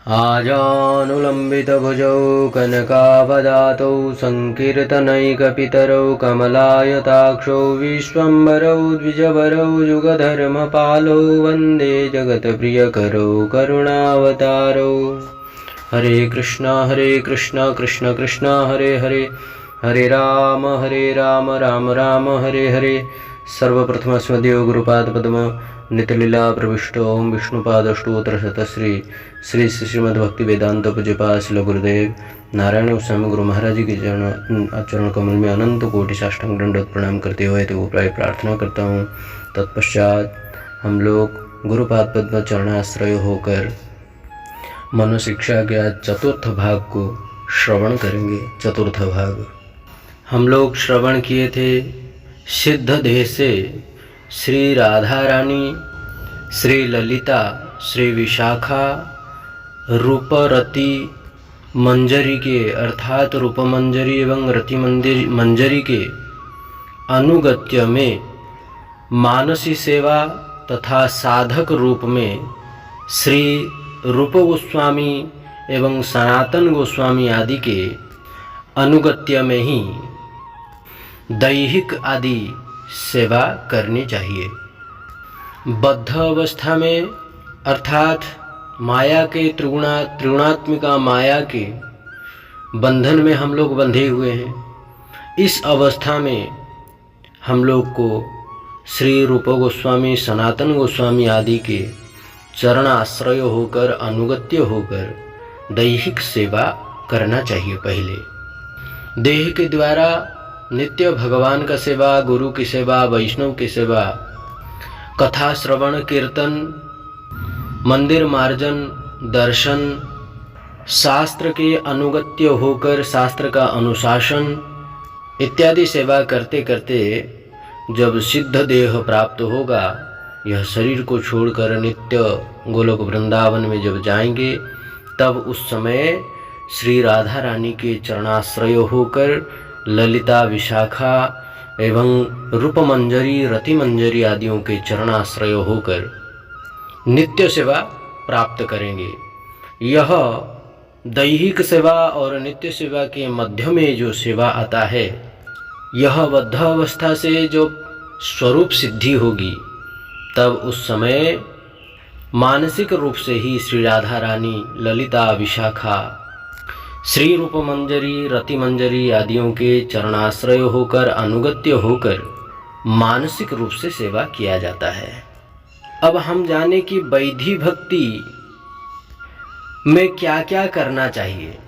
आजानुलम्बितभुजौ कनकावदातौ सङ्कीर्तनैकपितरौ कमलायताक्षौ विश्वम्भरौ द्विजवरौ युगधर्मपालौ वन्दे जगत्प्रियकरौ करुणावतारौ। हरे कृष्णा कृष्ण कृष्ण हरे हरे, हरे राम राम राम हरे हरे। सर्वप्रथम स्मदेव गुरुपाद पद्म नितलीला प्रविष्ट ओम विष्णुपादष्टोत्र शतश्री श्री श्रीमद्भक्ति वेदांत पूज्यपाद श्रील गुरुदेव नारायण गोस्वामी गुरु महाराज जी के चरण कमल में अनंत कोटि साष्टांग दंडवत प्रणाम करते हुए तो प्रार्थना करता हूँ। तत्पश्चात हम लोग गुरुपाद पद्म चरणाश्रय होकर मनोशिक्षा के आज चतुर्थ भाग को श्रवण करेंगे। चतुर्थ भाग हम लोग श्रवण किए थे सिद्ध देह से श्री राधा रानी, श्री ललिता, श्री विशाखा, रूपरति मंजरी के अर्थात रूपमंजरी एवं रति मंजरी के अनुगत्य में मानसी सेवा तथा साधक रूप में श्री रूप गोस्वामी एवं सनातन गोस्वामी आदि के अनुगत्य में ही दैहिक आदि सेवा करनी चाहिए। बद्ध अवस्था में अर्थात माया के त्रिगुणात्मिका माया के बंधन में हम लोग बंधे हुए हैं। इस अवस्था में हम लोग को श्री रूप गोस्वामी, सनातन गोस्वामी आदि के चरण आश्रय होकर, अनुगत्य होकर दैहिक सेवा करना चाहिए। पहले देह के द्वारा नित्य भगवान का सेवा, गुरु की सेवा, वैष्णव की सेवा, कथा श्रवण, कीर्तन, मंदिर मार्जन, दर्शन, शास्त्र के अनुगत्य होकर शास्त्र का अनुशासन इत्यादि सेवा करते करते जब सिद्ध देह प्राप्त होगा, यह शरीर को छोड़कर नित्य गोलोक वृंदावन में जब जाएंगे, तब उस समय श्री राधा रानी के चरणाश्रय होकर ललिता, विशाखा एवं रूपमंजरी, रतिमंजरी आदियों के चरणाश्रय होकर नित्य सेवा प्राप्त करेंगे। यह दैहिक सेवा और नित्य सेवा के मध्य में जो सेवा आता है, यह बद्ध अवस्था से जो स्वरूप सिद्धि होगी, तब उस समय मानसिक रूप से ही श्री राधा रानी, ललिता, विशाखा, श्री रूप मंजरी, रति मंजरी आदियों के चरणाश्रय होकर, अनुगत्य होकर मानसिक रूप से सेवा किया जाता है। अब हम जाने कि वैधि भक्ति में क्या क्या करना चाहिए।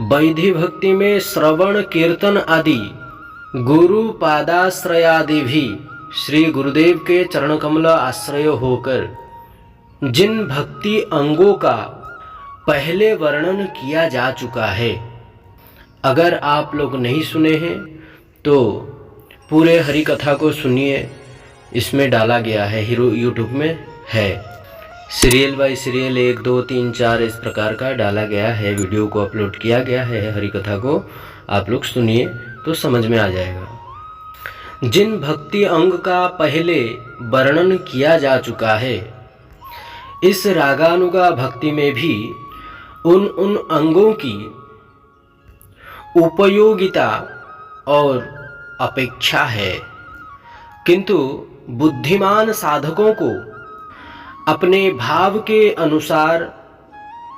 वैधि भक्ति में श्रवण, कीर्तन आदि गुरु पादाश्रयादि भी श्री गुरुदेव के चरण कमल आश्रय होकर जिन भक्ति अंगों का पहले वर्णन किया जा चुका है, अगर आप लोग नहीं सुने हैं तो पूरे हरि कथा को सुनिए। इसमें डाला गया है, यूट्यूब में है, सीरियल बाय सीरियल 1, 2, 3, 4 इस प्रकार का डाला गया है, वीडियो को अपलोड किया गया है। हरि कथा को आप लोग सुनिए तो समझ में आ जाएगा। जिन भक्ति अंग का पहले वर्णन किया जा चुका है, इस रागानुगा भक्ति में भी उन अंगों की उपयोगिता और अपेक्षा है, किंतु बुद्धिमान साधकों को अपने भाव के अनुसार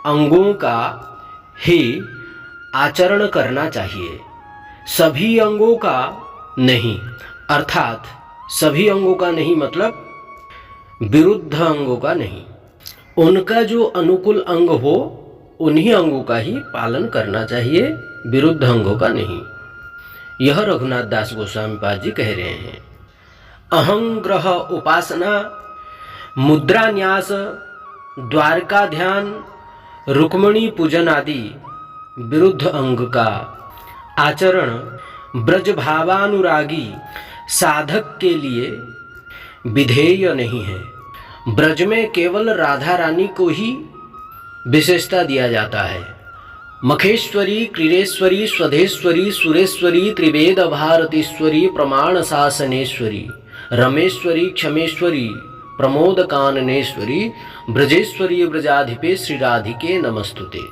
अंगों का ही आचरण करना चाहिए, सभी अंगों का नहीं। अर्थात सभी अंगों का नहीं मतलब विरुद्ध अंगों का नहीं, उनका जो अनुकूल अंग हो उन्हीं अंगों का ही पालन करना चाहिए, विरुद्ध अंगों का नहीं। यह रघुनाथ दास गोस्वामी पाद जी कह रहे हैं। अहंग्रह उपासना, मुद्रा न्यास, द्वारका ध्यान, रुक्मणी पूजन आदि विरुद्ध अंग का आचरण ब्रज भावानुरागी साधक के लिए विधेय नहीं है। ब्रज में केवल राधा रानी को ही विशेषता दिया जाता है। मखेश्वरी, क्रीडेश्वरी, स्वधेश्वरी, सुरेश्वरी, त्रिवेद भारतीश्वरी, प्रमाण शासनेश्वरी, रमेश्वरी, क्षमेश्वरी, प्रमोद काननेश्वरी ब्रजेश्वरी ब्रजाधिपे श्री राधिके नमस्तुते।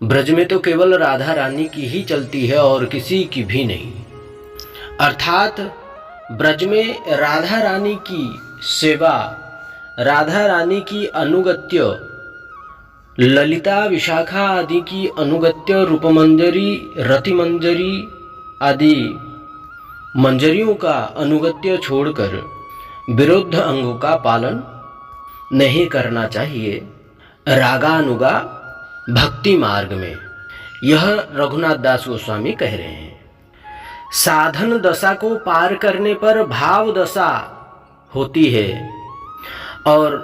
ब्रज में तो केवल राधा रानी की ही चलती है और किसी की भी नहीं। अर्थात ब्रज में राधा रानी की सेवा, राधा रानी की अनुगत्य, ललिता विशाखा आदि की अनुगत्य, रूपमंजरी, रतिमंजरी आदि मंजरियों का अनुगत्य छोड़कर विरुद्ध अंगों का पालन नहीं करना चाहिए रागानुगा भक्ति मार्ग में। यह रघुनाथ दास गोस्वामी कह रहे हैं। साधन दशा को पार करने पर भाव दशा होती है और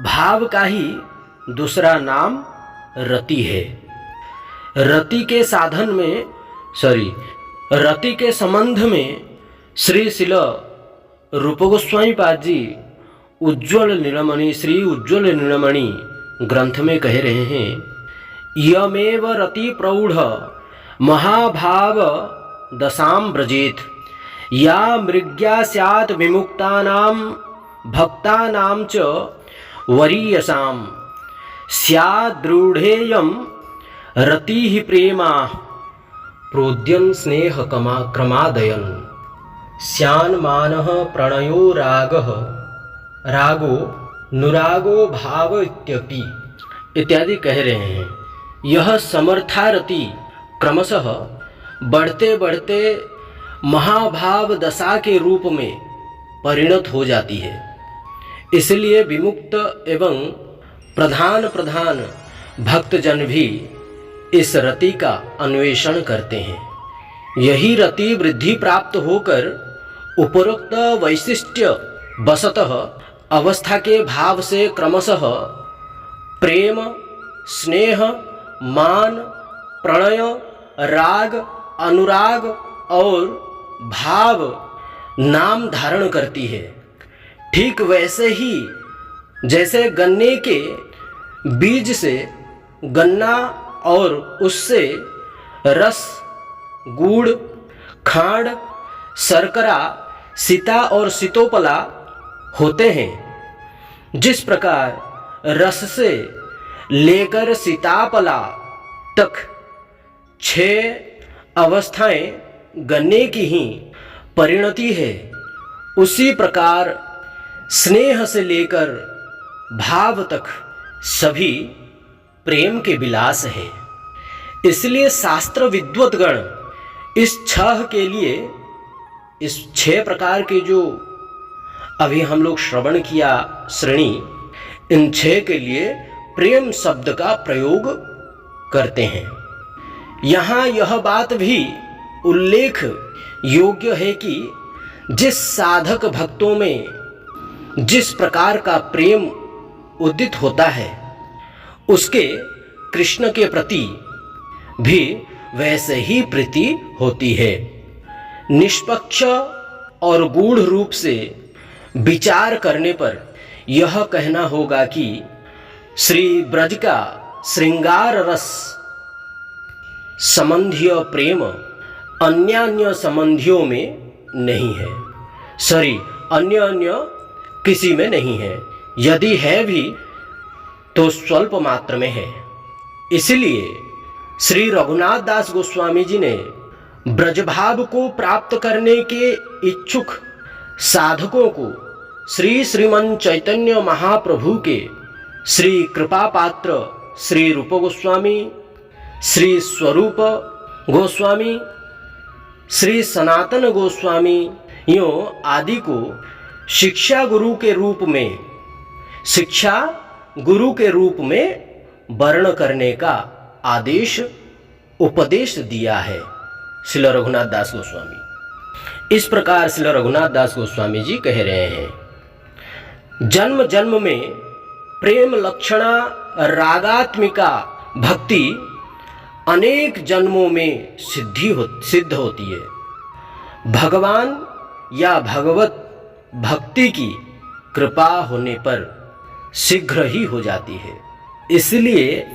भाव का ही दूसरा नाम रति है। रति के संबंध में श्री शिल रूप गोस्वामी पाद जी श्री उज्ज्वल नीलमणि ग्रंथ में कह रहे हैं, यमेव रति प्रौढ़ महाभाव दशाम ब्रजेत, या मृग्या स्यात् विमुक्तानां भक्तानां च वरीयसाम, स्याद्रूढ़ेयं रतिः प्रेमा प्रोद्यन् स्नेह क्रमादयन्, स्यान्मानः प्रणयो रागो नुरागो भाव इत्यादि कह रहे हैं। यह समर्थारति क्रमशः बढ़ते बढ़ते महाभाव दशा के रूप में परिणत हो जाती है। इसलिए विमुक्त एवं प्रधान भक्तजन भी इस रति का अन्वेषण करते हैं। यही रति वृद्धि प्राप्त होकर उपरोक्त वैशिष्ट्य वशतः अवस्था के भाव से क्रमशः प्रेम, स्नेह, मान, प्रणय, राग, अनुराग और भाव नाम धारण करती है। ठीक वैसे ही जैसे गन्ने के बीज से गन्ना और उससे रस, गुड़, खांड, शर्करा, सीता और सीतोपला होते हैं, जिस प्रकार रस से लेकर सीतापला तक 6 अवस्थाएं गन्ने की ही परिणति है, उसी प्रकार स्नेह से लेकर भाव तक सभी प्रेम के विलास है। इसलिए शास्त्र विद्वतगण इस 6 प्रकार के जो अभी हम लोग श्रवण किया श्रेणी, इन 6 के लिए प्रेम शब्द का प्रयोग करते हैं। यहाँ यह बात भी उल्लेख योग्य है कि जिस साधक भक्तों में जिस प्रकार का प्रेम उदित होता है, उसके कृष्ण के प्रति भी वैसे ही प्रीति होती है। निष्पक्ष और गूढ़ रूप से विचार करने पर यह कहना होगा कि श्री ब्रज का श्रृंगार रस संबंधीय प्रेम अन्य संबंधियों में नहीं है, अन्य किसी में नहीं है। यदि है भी तो स्वल्प मात्र में है। इसलिए श्री रघुनाथ दास गोस्वामी जी ने ब्रजभाव को प्राप्त करने के इच्छुक साधकों को श्रीमन चैतन्य महाप्रभु के श्री कृपा पात्र श्री रूप गोस्वामी, श्री स्वरूप गोस्वामी, श्री सनातन गोस्वामी यों आदि को शिक्षा गुरु के रूप में वर्ण करने का उपदेश दिया है श्रील रघुनाथ दास गोस्वामी। इस प्रकार श्रील रघुनाथ दास गोस्वामी जी कह रहे हैं, जन्म जन्म में प्रेम लक्षणा रागात्मिका भक्ति अनेक जन्मों में सिद्ध होती है। भगवान या भगवत भक्ति की कृपा होने पर शीघ्र ही हो जाती है। इसलिए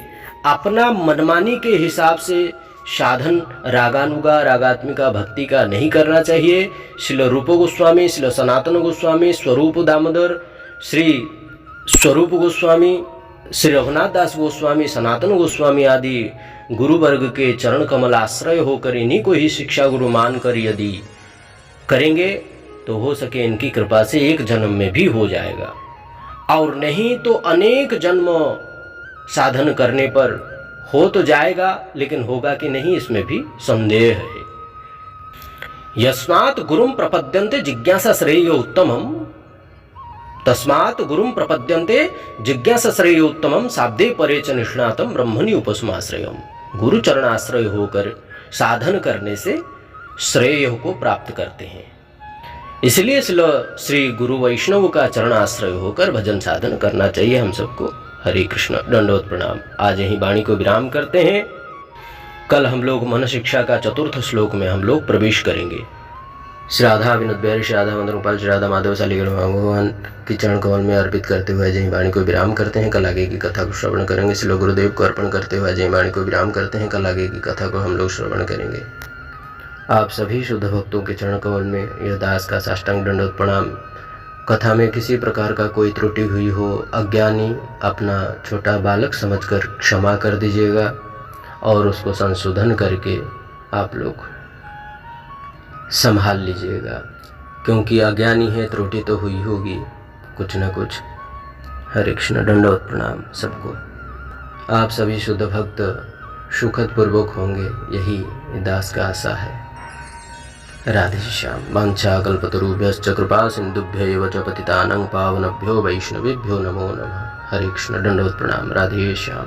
अपना मनमानी के हिसाब से साधन रागानुगा रागात्मिका भक्ति का नहीं करना चाहिए। श्रील रूप गोस्वामी, श्रील सनातन गोस्वामी, स्वरूप दामोदर, श्री स्वरूप गोस्वामी, श्री रघुनाथ दास गोस्वामी, सनातन गोस्वामी आदि गुरु वर्ग के चरण कमल आश्रय होकर इन्हीं को ही शिक्षा गुरु मानकर यदि करेंगे तो हो सके इनकी कृपा से एक जन्म में भी हो जाएगा, और नहीं तो अनेक जन्म साधन करने पर हो तो जाएगा, लेकिन होगा कि नहीं इसमें भी संदेह है। यस्मात् गुरुं प्रपद्यन्ते जिज्ञासा श्रेय उत्तमम्, तस्मात् गुरुं प्रपद्यन्ते जिज्ञासा श्रेय उत्तमम्, शाब्दे परे च निष्णातम् ब्रह्मणि उपसमाश्रयम्। गुरु चरणाश्रय होकर साधन करने से श्रेय को प्राप्त करते हैं। इसलिए श्री गुरु वैष्णव का चरणाश्रय होकर भजन साधन करना चाहिए हम सबको। हरे कृष्ण, दंडवत प्रणाम। आज यही वाणी को विराम करते हैं। कल हम लोग मन शिक्षा का चतुर्थ श्लोक में हम लोग प्रवेश करेंगे। श्री राधा विनोद बिहारी, श्री राधा मदन गोपाल, श्री राधा माधव शालीगढ़ भगवान की चरण कमल में अर्पित करते हुए जय वाणी को विराम करते हैं। कल आगे की कथा को श्रवण करेंगे। श्री गुरुदेव को अर्पण करते हुए जय वाणी को विराम करते हैं। कल आगे की कथा को हम लोग श्रवण करेंगे। आप सभी शुद्ध भक्तों के चरण कमल में यह दास का साष्टांग दंडवत प्रणाम। कथा में किसी प्रकार का कोई त्रुटि हुई हो, अज्ञानी अपना छोटा बालक समझकर क्षमा कर दीजिएगा और उसको संशोधन करके आप लोग संभाल लीजिएगा, क्योंकि अज्ञानी है, त्रुटि तो हुई होगी कुछ न कुछ। हरे कृष्ण, दंडवत प्रणाम सबको। आप सभी शुद्ध भक्त सुखद पूर्वक होंगे, यही दास का आशा है। राधे श्याम। वाञ्छा कल्पतरुभ्यश्च कृपा सिन्धुभ्यैव च पतितानां पावनभ्यो वैष्णवेभ्यो नमो नमः। हरे कृष्ण, दंडवत प्रणाम। राधे श्याम।